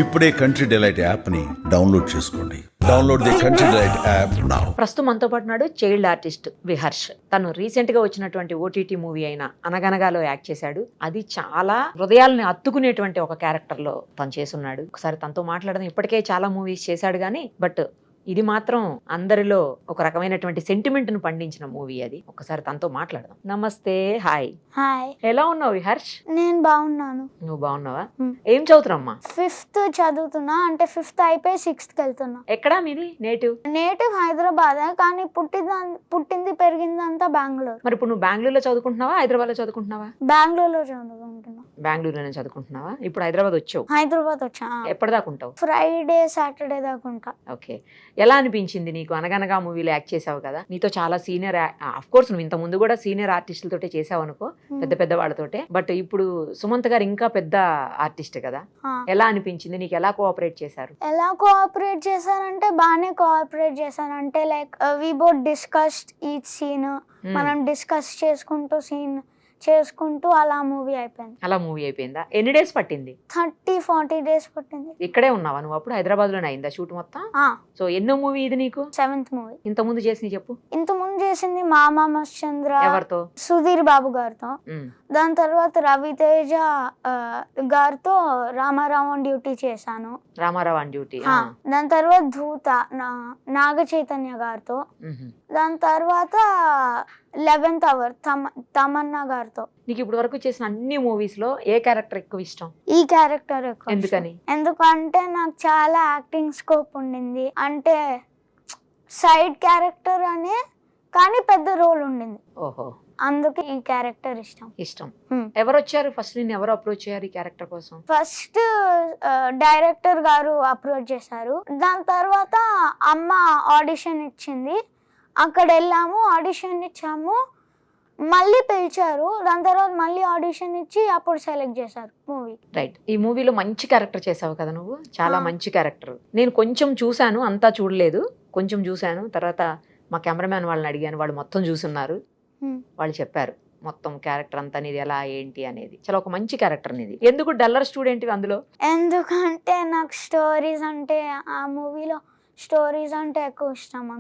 ఇప్పుడే country delight app ని download చేసుకోండి. Download the country delight app now. ప్రస్తుతం మనతో పాటు నాడు చైల్డ్ ఆర్టిస్ట్ విహర్ష్. తను రీసెంట్ గా వచ్చినటువంటి ఓటీటీ మూవీ అయిన అనగనగాలో యాక్ట్ చేశాడు. అది చాలా హృదయాలని అత్తుకునేటువంటి ఒక క్యారెక్టర్ లో తను చేసున్నాడు. ఒకసారి తనతో మాట్లాడదాం. ఇప్పటికే చాలా మూవీస్ చేశాడు కానీ బట్ ఇది మాత్రం అందరిలో ఒక రకమైనటువంటి సెంటిమెంట్ ను పండించిన మూవీ అది. ఒకసారి తనతో మాట్లాడదాం. నమస్తే. హాయ్. హాయ్, ఎలా ఉన్నావు విహర్ష్? నేను బాగున్నాను. నువ్వు బాగున్నావా? ఏం చదువుతున్నామ్మా? 5th చదువుతున్నా, అంటే 5th అయిపోయి 6th వెళ్తున్నా. ఎక్కడా మీది నేటివ్? నేటివ్ హైదరాబాద్, కానీ పుట్టింది పెరిగిందంతా బెంగళూరు. మరి ఇప్పుడు నువ్వు బెంగళూరులో చదువుకుంటున్నావా, హైదరాబాద్ లో చదువుకుంటున్నావా? బెంగళూరులో చదువుకుంటున్నా. బెంగళూరులోనే చదువుకుంటున్నావా? ఇప్పుడు హైదరాబాద్ వచ్చావు. హైదరాబాద్ వచ్చా. ఎప్పటిదాకా ఉంటావు? ఫ్రైడే సాటర్డే దాకా ఉంటా. ఓకే. ఎలా అనిపించింది నీకు? అనగనగా మూవీలో యాక్ట్ చేసావు కదా, నీతో చాలా సీనియర్, ఆఫ్ కోర్స్ నువ్వు ఇంత ముందు కూడా సీనియర్ ఆర్టిస్టులతోటే చేసావు అనుకో, పెద్ద పెద్ద వాళ్ళతోటే. బట్ ఇప్పుడు సుమంత్ గారు ఇంకా పెద్ద ఆర్టిస్ట్ కదా, ఎలా అనిపించింది నీకు? ఎలా కోఆపరేట్ చేశారు? ఎలా కోఆపరేట్ చేశారంటే బాగానే కోఆపరేట్ చేశారు. అంటే like we both discussed each scene. మనం డిస్కస్ చేసుకుంటూ అలా మూవీ అయిపోయింది. అలా మూవీ అయిపోయిందా? ఎన్ని డేస్ పట్టింది? 30-40 days పట్టింది. ఇక్కడే ఉన్నావా నువ్వు అప్పుడు? హైదరాబాద్ లోనే అయిందా షూట్ మొత్తం? సో ఎన్నో మూవీ ఇది నీకు? 7th movie. ఇంత ముందు చేసి చెప్పు. ఇంత ముందు చేసింది మామా మశ్చంద్ర. ఎవరితో? సుధీర్ బాబు గారితో. దాని తర్వాత రవితేజ గారితో రామారావు డ్యూటీ చేశాను. Ramarao on duty. దాని తర్వాత ధూత నాగ చైతన్య గారితో. దాని తర్వాత 11th అవర్ తమన్నా గారితో. నీకు ఇప్పుడు వరకు చేసిన అన్ని మూవీస్ లో ఏ క్యారెక్టర్ ఎక్కువ ఇష్టం? ఈ క్యారెక్టర్ ఎక్కువ. ఎందుకని? ఎందుకంటే నాకు చాలా యాక్టింగ్ స్కోప్ ఉండింది. అంటే సైడ్ క్యారెక్టర్ అనే కానీ పెద్ద రోల్ ఉండింది. ఓహో, అందుకే ఈ క్యారెక్టర్ ఇష్టం. ఎవరు వచ్చారు ఫస్ట్? నేను ఎవరు అప్రోచ్ అయ్యారు ఈ క్యారెక్టర్ కోసం? ఫస్ట్ డైరెక్టర్ గారు అప్రోచ్ చేశారు. దాని తర్వాత అమ్మ ఆడిషన్ ఇచ్చింది. అక్కడ వెళ్ళాము, ఆడిషన్ ఇచ్చాము, మళ్ళీ పిలిచారు. దాని తర్వాత మళ్ళీ ఆడిషన్ ఇచ్చి అప్పుడు సెలెక్ట్ చేశారు మూవీ. రైట్. ఈ మూవీలో మంచి క్యారెక్టర్ చేసావు కదా నువ్వు, చాలా మంచి క్యారెక్టర్. నేను కొంచెం చూశాను, అంతా చూడలేదు, కొంచెం చూశాను. తర్వాత మా కెమెరామ్యాన్ వాళ్ళని అడిగాను, వాళ్ళు మొత్తం చూసున్నారు. వాళ్ళు చెప్పారు మొత్తం క్యారెక్టర్ అంతా నీది ఎలా ఏంటి అనేది. చాలా ఒక మంచి క్యారెక్టర్ నీది. ఎందుకు డల్లర్ స్టూడెంట్ అందులో? ఎందుకంటే నాకు స్టోరీస్ అంటే, ఆ మూవీలో స్టోరీస్ అంటే ఎక్కువ ఇష్టం.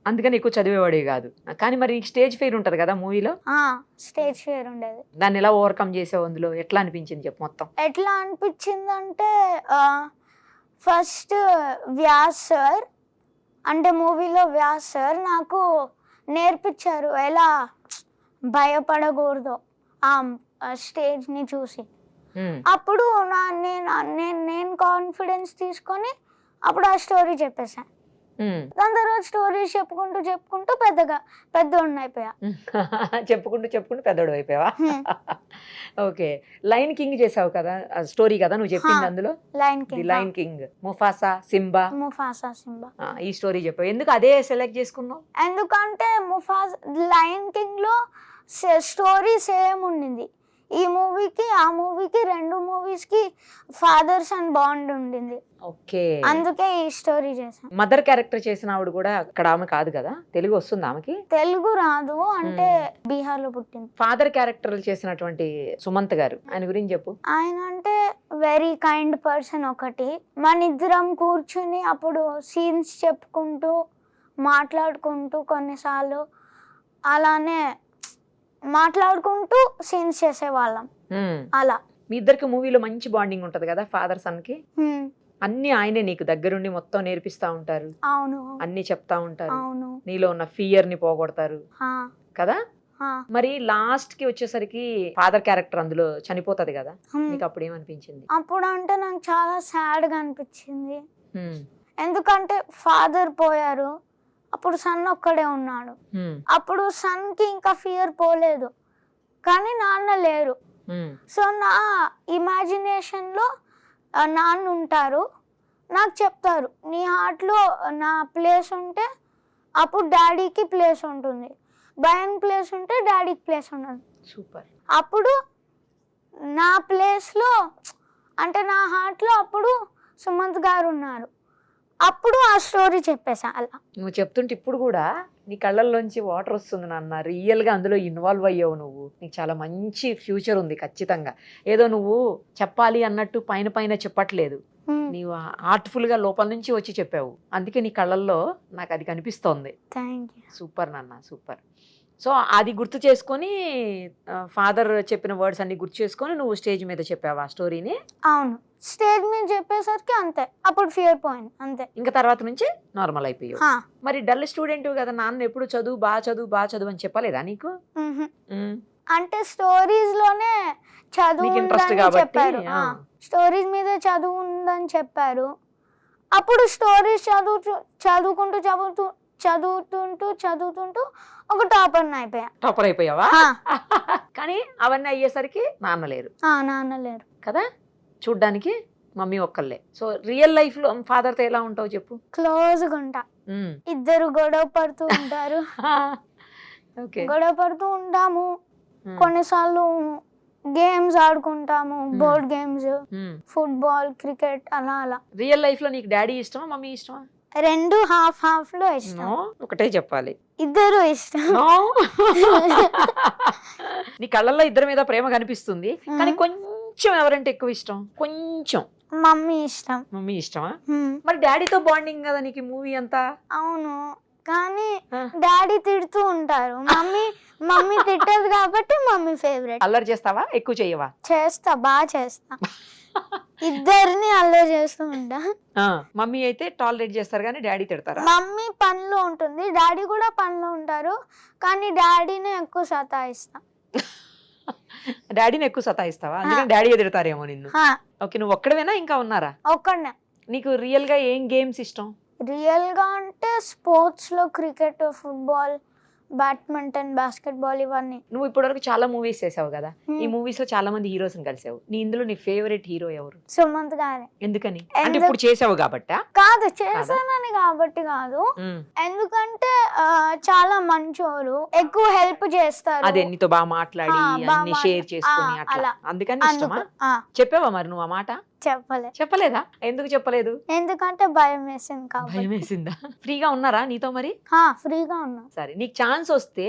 అందుకని ఎక్కువ చదివేవాడే కాదు. కానీ మరి స్టేజ్ ఫెయిర్ ఉంటది కదా మూవీలో? స్టేజ్ ఫియర్ ఉండేది. దాన్ని ఎలా ఓవర్కమ్ చేసావు? అందులో ఎట్లా అనిపించింది చెప్పు మొత్తం. ఎట్లా అనిపించింది అంటే, ఫస్ట్ వ్యాస్ సార్, అంటే మూవీలో వ్యాస్ సార్ నాకు నేర్పించారు ఎలా భయపడకూడదు ఆ స్టేజ్ని చూసి. అప్పుడు నేను కాన్ఫిడెన్స్ తీసుకొని అప్పుడు ఆ స్టోరీ చెప్పేసాను. దాని తర్వాత స్టోరీస్ చెప్పుకుంటూ పెద్దోడిని అయిపోయా. చెప్పుకుంటూ పెద్దోడు అయిపోయావా? ఓకే. లైన్ కింగ్ చేసావు కదా, స్టోరీ కదా నువ్వు చెప్పింది అందులో? Line king, Mufasa, Simba. ఈ స్టోరీ చెప్పావు. ఎందుకు అదే సెలెక్ట్ చేసుకున్నావు? ఎందుకంటే లైన్ కింగ్ లో స్టోరీ సేమ్ ఉండింది. ఈ మూవీకి ఆ మూవీకి 2 మూవీస్ కి ఫాదర్ సన్ బాండ్ ఉండింది. ఓకే, అందుకే ఈ స్టోరీ చేశాను. మదర్ క్యారెక్టర్ చేసిన ఆవిడ కూడా అక్కడ ఆమె కాదు కదా? తెలుగు వస్తుంది ఆమెకి? తెలుగు రాదు, అంటే బీహార్ లో పుట్టింది. ఫాదర్ క్యారెక్టర్ చేసినటువంటి సుమంత్ గారు, ఆయన గురించి చెప్పు. ఆయన అంటే వెరీ కైండ్ పర్సన్. ఒకటి, మన ఇద్దరం కూర్చుని అప్పుడు సీన్స్ చెప్పుకుంటూ మాట్లాడుకుంటూ కొన్నిసార్లు అలానే మాట్లాడుకుంటూ సీన్స్ చేసేవాళ్ళం. అలా మీ ఇద్దరికి మూవీలో మంచి బాండింగ్ ఉంటది కదా ఫాదర్ సన్ కి. అన్ని ఆయనే నీకు దగ్గరుండి మొత్తం నేర్పిస్తా ఉంటారు. అవును, అన్ని చెప్తా ఉంటారు. అవును, నీలో ఉన్న ఫియర్ ని పోగొడతారు కదా. మరి లాస్ట్ కి వచ్చేసరికి ఫాదర్ క్యారెక్టర్ అందులో చనిపోతది కదా, నీకు అప్పుడు ఏమనిపించింది? అప్పుడు అంటే నాకు చాలా సాడ్ గా అనిపించింది. ఎందుకంటే ఫాదర్ పోయారు, అప్పుడు సన్ ఒక్కడే ఉన్నాడు. అప్పుడు సన్ కి ఇంకా ఫియర్ పోలేదు, కానీ నాన్న లేరు. సో నా ఇమాజినేషన్ లో నాన్న ఉంటారు, నాకు చెప్తారు నీ హార్ట్ లో నా ప్లేస్ ఉంటే అప్పుడు డాడీకి ప్లేస్ ఉంటుంది, భయం ప్లేస్ ఉంటే డాడీకి ప్లేస్ ఉండదు. సూపర్. అప్పుడు నా ప్లేస్ లో అంటే నా హార్ట్ లో అప్పుడు సుమంత్ గారు ఉన్నారు. అప్పుడు ఆ స్టోరీ చెప్పేసా అలా. నువ్వు చెప్తుంటే ఇప్పుడు కూడా నీ కళ్ళల్లోంచి వాటర్ వస్తుంది నాన్న. రియల్గా అందులో ఇన్వాల్వ్ అయ్యావు నువ్వు. నీకు చాలా మంచి ఫ్యూచర్ ఉంది ఖచ్చితంగా. ఏదో నువ్వు చెప్పాలి అన్నట్టు పైన పైన చెప్పట్లేదు, నీవు ఆర్ట్ఫుల్గా లోపల నుంచి వచ్చి చెప్పావు. అందుకే నీ కళ్ళల్లో నాకు అది కనిపిస్తోంది. Thank you. సూపర్ నాన్న, సూపర్. సో అది గుర్తు చేసుకొని ఫాదర్ చెప్పిన వర్డ్స్ అన్ని గుర్తు చేసుకొని నువ్వు స్టేజ్ మీద చెప్పావు ఆ స్టోరీని. అవును, స్టేజ్ మీద చెప్పేసరికి అంతే, అప్పుడు ఫియర్ పోయింది అంతే. ఇంకా తర్వాత నుంచి నార్మల్ అయిపోయావు. హా. మరి డల్ స్టూడెంట్ కదా, నాన్న ఎప్పుడు చదువు బాగా చదువు అని చెప్పలేదా నీకు? మ్హూ. ఉమ్. అంటే స్టోరీస్ లోనే చదువు నీకు ఇంట్రెస్ట్ ఉందని కాబట్టి, చెప్పారు. ఆ. స్టోరీస్ మీద చదువు ఉందని చెప్పారు. అప్పుడు స్టోరీస్ చదువుతుంటూ ఒక టాపర్ అయిపోయా. టాపర్ అయిపోయావా? ఆ. కానీ అవన్నీ అయ్యేసరికి నాన్న లేరు నాన్న లేరు కదా, చూడ్డానికి మమ్మీ ఒక్కళ్ళే. సో రియల్ లైఫ్ లో ఫాదర్ తో ఎలా ఉంటావు చెప్పు? క్లోజ్గా ఉంటా. ఉమ్. ఇద్దరు గొడవ పడుతూ ఉంటారు. ఓకే. గొడవ పడుతూ ఉంటాము. కొన్నిసార్లు గేమ్స్ ఆడుకుంటాము, బోర్డ్ గేమ్స్, ఫుట్బాల్, క్రికెట్, అలా అలా. రియల్ లైఫ్ లో నీకు డాడీ ఇష్టమా మమ్మీ ఇష్టమా? రెండు హాఫ్ లో ఇష్టం. No, ఒకటే చెప్పాలి. ఇద్దరు ఇష్టం. No. నీ కళ్ళల్లో ఇద్దరి మీద ప్రేమ కనిపిస్తుంది, కానీ కొంచెం ఎవరంటే ఎక్కువ ఇష్టం? కొంచెం మమ్మీ ఇష్టం. మమ్మీ ఇష్టమా? మరి డాడీతో బాండింగ్ కదా నీకు మూవీ అంతా. అవును, కానీ ఆ. డాడీ తిడుతూ ఉంటారు. మమ్మీ తిట్టదు కాబట్టి మమ్మీ ఫేవరెట్. అల్లరి చేస్తావా? ఎక్కువ చెయ్యవా? బాగా చేస్తా. ఇద్దరిని అల్లరి చేస్తూ ఉంటా. మమ్మీ అయితే టాలరేట్ చేస్తారు కానీ డాడీ తిడతారా? మమ్మీ పనిలో ఉంటుంది, డాడీ కూడా పనిలో ఉంటారు, కానీ డాడీనే ఎక్కువ సతాయిస్తా. డాడీని ఎక్కువ సతాయిస్తావా? అందుకని డాడీ తిడతారేమో నిన్ను. ఓకే, నువ్వు ఒక్కడవేనా ఇంకా ఉన్నారా? ఒక్కడనే. నీకు రియల్ గా ఏం గేమ్స్ ఇష్టం? రియల్ గా అంటే స్పోర్ట్స్ లో క్రికెట్, ఫుట్బాల్, బ్యాడ్మింటన్, బాస్కెట్బాల్, ఇవన్నీ. నువ్వు ఇప్పటివరకు చాలా మూవీస్ చేసావు కదా, ఈ మూవీస్ లో చాలా మంది హీరోస్ కలిసావు. ఇందులో నీ ఫేవరెట్ హీరో ఎవరు? సుమంత్ గారే. ఎందుకని? అంటే ఇప్పుడు చేసావు కాబట్టా? కాదు, చేశానని కాబట్టి కాదు, ఎందుకంటే చాలా మంచోరు, ఎక్కువ హెల్ప్ చేస్తారు. అదే నీతో బాగా మాట్లాడి బాగా అన్ని షేర్ చేసుకుని అట్లా, అలా. అందుకని ఇష్టమా? చెప్పావా మరి నువ్వు ఆ మాట? చెప్పలేదా? ఎందుకు చెప్పలేదు? ఎందుకంటే భయం వేసింది కాబట్టి. భయం వేసిందా? ఫ్రీగా ఉన్నారా నీతో మరి? ఫ్రీగా ఉన్నా. సరే, నీకు ఛాన్స్ వస్తే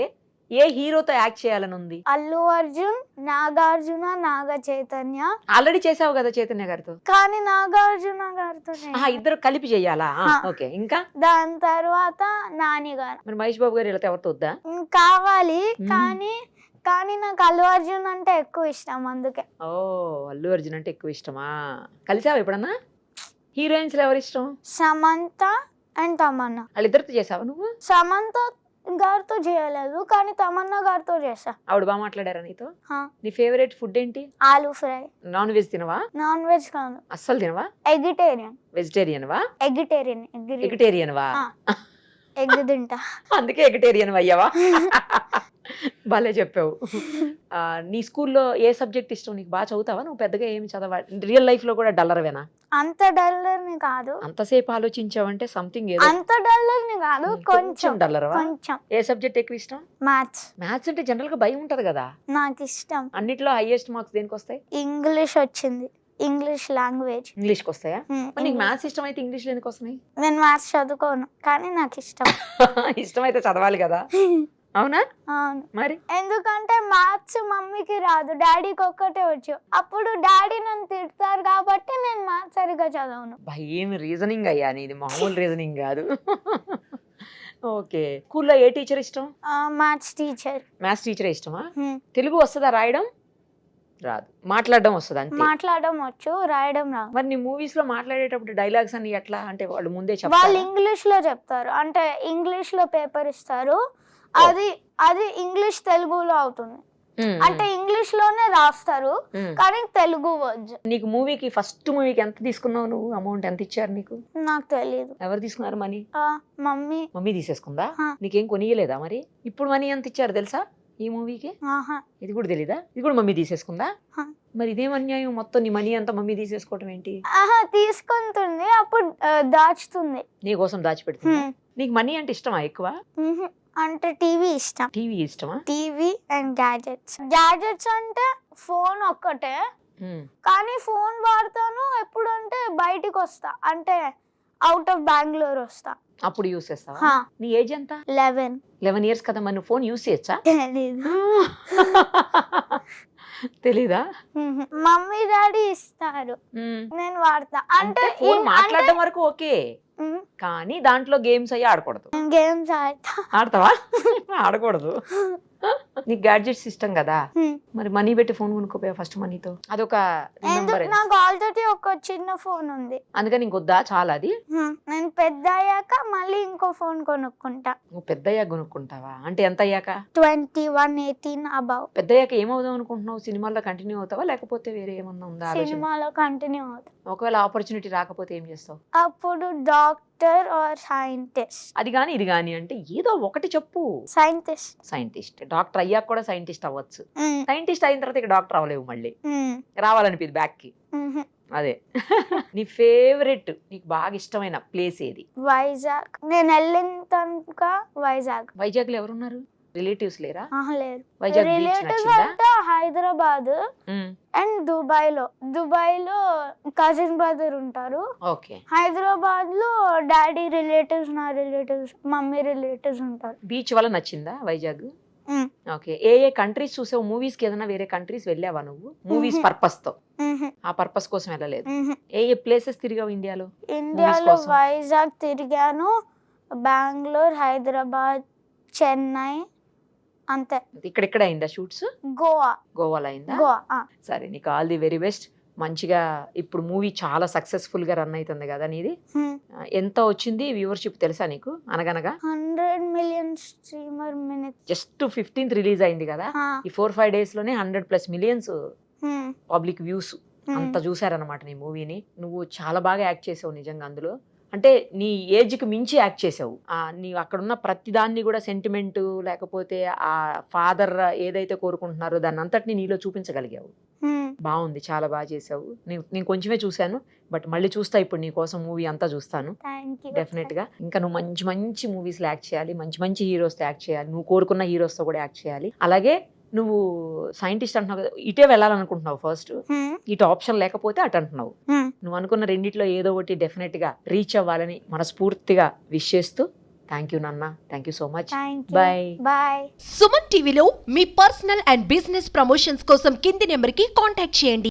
ఏ హీరోతో యాక్ట్ చేయాలని ఉంది? అల్లు అర్జున్, నాగార్జున, నాగ చైతన్య. ఆల్రెడీ చేసావు కదా చైతన్య గారితో, కానీ నాగార్జున గారితో ఇద్దరు కలిపి చెయ్యాలా? ఓకే, ఇంకా దాని తర్వాత నాని గారు. మరి మహేష్ బాబు గారు వెళ్తే ఎవరితో వద్దా? కావాలి, కానీ నాకు అల్లు అర్జున్ అంటే ఎక్కువ ఇష్టం, అందుకే. ఓ, అల్లు అర్జున్ అంటే ఎక్కువ ఇష్టమా? కలిసావా ఎప్పుడన్నా? హీరోయిన్స్ ఎవరు ఇష్టం? సమంత అండ్ తమన్నా. వాళ్ళిద్దరితో చేసావా నువ్వు? సమంత గారితో చేయలేదు, కానీ తమన్నా గారితో చేసా. ఆవిడ బాగా మాట్లాడారా నీతో? నీ ఫేవరెట్ ఫుడ్ ఏంటి? ఆలూ ఫ్రై. నాన్ వెజ్ తినవా? నాన్ వెజ్ కాదు. అస్సలు తినవా? ఎగిటేరియన్. వెజిటేరియన్ వా? ఎగిటేరియన్ వా? ఎగ్ తింటా. అందుకే ఎగిటేరియన్ అయ్యావా? భలే చెప్పావు. నీ స్కూల్లో ఏ సబ్జెక్ట్ ఇష్టం నీకు? బాగా చదువుతావా నువ్వు? పెద్దగా ఏమి చదవా? రియల్ లైఫ్ లో కూడా డల్లర్వేనా? అంత డల్లర్ని కాదు. అంతసేపు ఆలోచించావంటే సంథింగ్ ఏదో. అంత డల్లర్ని కాదు, కొంచెం డల్లర్వా? కొంచెం. ఏ సబ్జెక్ట్ ఎక్కువ ఇష్టం? మ్యాథ్స్. మ్యాథ్స్ అంటే జనరల్ గా భయం ఉంటది కదా. నాకు ఇష్టం. అన్నిట్లో హైయెస్ట్ మార్క్స్ దేనికి వస్తాయి? ఇంగ్లీష్ వచ్చింది, ఇంగ్లీష్ లాంగ్వేజ్. ఇంగ్లీష్ కి వస్తాయా? నీకు మ్యాథ్స్ ఇష్టం అయితే ఇంగ్లీష్ ఎందుకు వస్తున్నాయి? నేను మ్యాథ్స్ చదువుకోను, కానీ నాకు ఇష్టం. ఇష్టమైతే చదవాలి కదా. అవునా? అవును. మరి ఎందుకంటే మ్యాథ్స్ మమ్మీకి రాదు, డాడీకి ఒక్కటే వచ్చు. అప్పుడు డాడీ నన్ను తిడతారు కాబట్టి నేను మ్యాథ్స్ సరిగా చదవను. ఏమి రీజనింగ్ అయ్యా నీది, మామూలు రీజనింగ్ కాదు. ఓకే, స్కూల్లో ఏ టీచర్ ఇష్టం? Maths teacher. మ్యాథ్స్ టీచర్ ఇష్టమా? తెలుగు వస్తుందా? రాయడం రాదు, మాట్లాడడం వస్తుంది అంతే. మాట్లాడడం వచ్చు, రాయడం రాదు. మరి నీ మూవీస్ లో మాట్లాడేటప్పుడు డైలాగ్స్ అన్ని ఎట్లా అంటే వాళ్ళు ముందే వాళ్ళు చెప్తారు? ఇంగ్లీష్ లో చెప్తారు, అంటే ఇంగ్లీష్ లో పేపర్ ఇస్తారు, అది ఇంగ్లీష్ తెలుగులో అవుతుంది. అంటే ఇంగ్లీష్ లోనే రాస్తారు, కానీ తెలుగు వర్డ్స్. నీకు మూవీకి ఫస్ట్ మూవీకి ఎంత తీసుకున్నావు నువ్వు? అమౌంట్ ఎంత ఇచ్చారు నీకు? నాకు తెలియదు. ఎవరు తీసుకున్నారు మనీ? మమ్మీ తీసేసుకుందా? నీకేం కొనియలేదా మరి? ఇప్పుడు మనీ ఎంత ఇచ్చారు తెలుసా ఈ మూవీకి? ఇది కూడా తెలీదా? ఇది కూడా మమ్మీ తీసేసుకుందా? మరి ఇదేం అన్యాయం, మొత్తం నీ మనీ అంతా మమ్మీ తీసేసుకోవటం ఏంటి? తీసుకుంటుంది, అప్పుడు దాచుతుంది, నీ కోసం దాచిపెడుతుంది. నీకు మనీ అంటే ఇష్టమా ఎక్కువ? అంటే టీవీ ఇష్టం. టీవీ ఇష్టమా? టీవీ అండ్ గ్యాజెట్స్ అంటే ఫోన్ ఒక్కటే, కానీ ఫోన్ వాడతాను ఎప్పుడు అంటే బయటికి వస్తా, అంటే అవుట్ ఆఫ్ బెంగళూరు వస్తా. అప్పుడు యూస్ చేస్తావా? హా. నీ ఏజ్ ఎంత? 11. 11 years కదా, మరి ఫోన్ యూస్ చేయొచ్చా? తెలీదు. తెలీదా? మమ్మీ డాడీ ఇస్తారు, నేను వాడతా. అంటే ఫోన్ మాట్లాడడం వరకు ఓకే, కానీ దాంట్లో గేమ్స్ అయ్యి ఆడకూడదు. గేమ్స్ ఆడతా. ఆడతావా? ఆడకూడదు. నీకు గ్యాడ్జెట్స్ ఇష్టం కదా, మరి మనీ పెట్టి ఫోన్ కొనుక్కోపోయా ఫస్ట్ మనీతో. అదొక ఎందుకు? నాకు ఆల్రెడీ ఒక చిన్న ఫోన్ ఉంది, అందుకని ఇంకొద్దా చాలా అది. నేను పెద్ద అయ్యాక మళ్ళీ ఇంకో ఫోన్ కొనుక్కుంటా. నువ్వు పెద్ద అయ్యాక కొనుక్కుంటావా? అంటే ఎంత అయ్యాక? 21, 18 అబౌవ్. పెద్ద అయ్యాక ఏమవుదాం అనుకుంటున్నావు? సినిమాల్లో కంటిన్యూ అవుతావా లేకపోతే వేరే ఏమన్నా ఉందా ఆలోచన? సినిమాలో కంటిన్యూ అవుతా. ఒకవేళ ఆపర్చునిటీ రాకపోతే ఏం చేస్తావు? అప్పుడు డాక్టర్ ఆర్ సైంటిస్ట్. అది కానీ ఇది కానీ అంటే ఏదో ఒకటి చెప్పు. సైంటిస్ట్. సైంటిస్ట్. డాక్టర్ అయ్యాక కూడా సైంటిస్ట్ అవ్వచ్చు. సైంటిస్ట్ అయిన తర్వాత ఇక డాక్టర్ అవ్వలేవు, మళ్ళీ రావాలనిపింది బ్యాక్ కి. అదే. నీ ఫేవరెట్, నీకు బాగా ఇష్టమైన ప్లేస్ ఏది? వైజాగ్. నేను వెళ్ళిన తనక వైజాగ్. వైజాగ్ లో ఎవరున్నారు? రిలేటివ్స్ లేరా? లేదు. వైజాగ్ బీచ్ రిలేటివ్స్ నచ్చిందా? అంటే హైదరాబాద్ అండ్ దుబాయ్ లో కజిన్ బ్రదర్ ఉంటారు. ఓకే. హైదరాబాద్ లో డాడీ రిలేటివ్స్, నా రిలేటివ్స్, మమ్మీ రిలేటివ్స్ ఉంటారు. బీచ్ వల్ల నచ్చిందా వైజాగ్? ఓకే. ఏ ఏ కంట్రీస్ చూసావు? మూవీస్ కి ఏదైనా వేరే కంట్రీస్ వెళ్ళావా నువ్వు? మూవీస్ పర్పస్ తో? ఆ పర్పస్ కోసం వెళ్ళలేదు. ఏ ఏ ప్లేసెస్ తిరిగావు ఇండియాలో? ఇండియాలో వైజాగ్ తిరిగాను, బెంగళూరు, హైదరాబాద్, చెన్నై, అంతే. ఇక్కడ అయిందా షూట్స్? గోవాలో అయిందా? గోవా. సరే, నీకు ఆల్ ది వెరీ బెస్ట్. మంచిగా ఇప్పుడు మూవీ చాలా సక్సెస్ఫుల్ గా రన్ అవుతుంది కదా నీది. ఎంత వచ్చింది వ్యూవర్షిప్ తెలుసా నీకు? అనగనగా 100 million streamer minutes. Just 15th release అయింది కదా, ఈ 4-5 days లోనే 100+ millions పబ్లిక్ వ్యూస్ అంత చూసారనమాట నీ మూవీని. నువ్వు చాలా బాగా యాక్ట్ చేసావు నిజంగా అందులో. అంటే నీ ఏజ్ కి మించి యాక్ట్ చేసావు. నీవు అక్కడ ఉన్న ప్రతి దాన్ని కూడా సెంటిమెంట్ లేకపోతే ఆ ఫాదర్ ఏదైతే కోరుకుంటున్నారో దాన్ని అంతటిని నీలో చూపించగలిగావు. బాగుంది, చాలా బాగా చేసావు. నేను కొంచెమే చూశాను, బట్ మళ్ళీ చూస్తా ఇప్పుడు నీ కోసం మూవీ అంతా చూస్తాను డెఫినెట్ గా. ఇంకా నువ్వు మంచి మంచి మూవీస్ లో యాక్ట్ చేయాలి, మంచి మంచి హీరోస్ తో యాక్ట్ చేయాలి, నువ్వు కోరుకున్న హీరోస్ తో కూడా యాక్ట్ చేయాలి. అలాగే నువ్వు సైంటిస్ట్ అంటున్నావు కదా, ఇటే వెళ్ళాలనుకుంటున్నావు ఫస్ట్, ఇటు ఆప్షన్ లేకపోతే అటు అంటున్నావు. నువ్వు అనుకున్న రెండిట్లో ఏదో ఒకటి డెఫినెట్ గా రీచ్ అవ్వాలని మనస్ఫూర్తిగా విష్ చేస్తూ థ్యాంక్ యూ నాన్న, thank you so much. Bye. Suman టీవీలో మీ పర్సనల్ అండ్ బిజినెస్ ప్రమోషన్స్ కోసం కింది నెంబర్కి కాంటాక్ట్ చేయండి.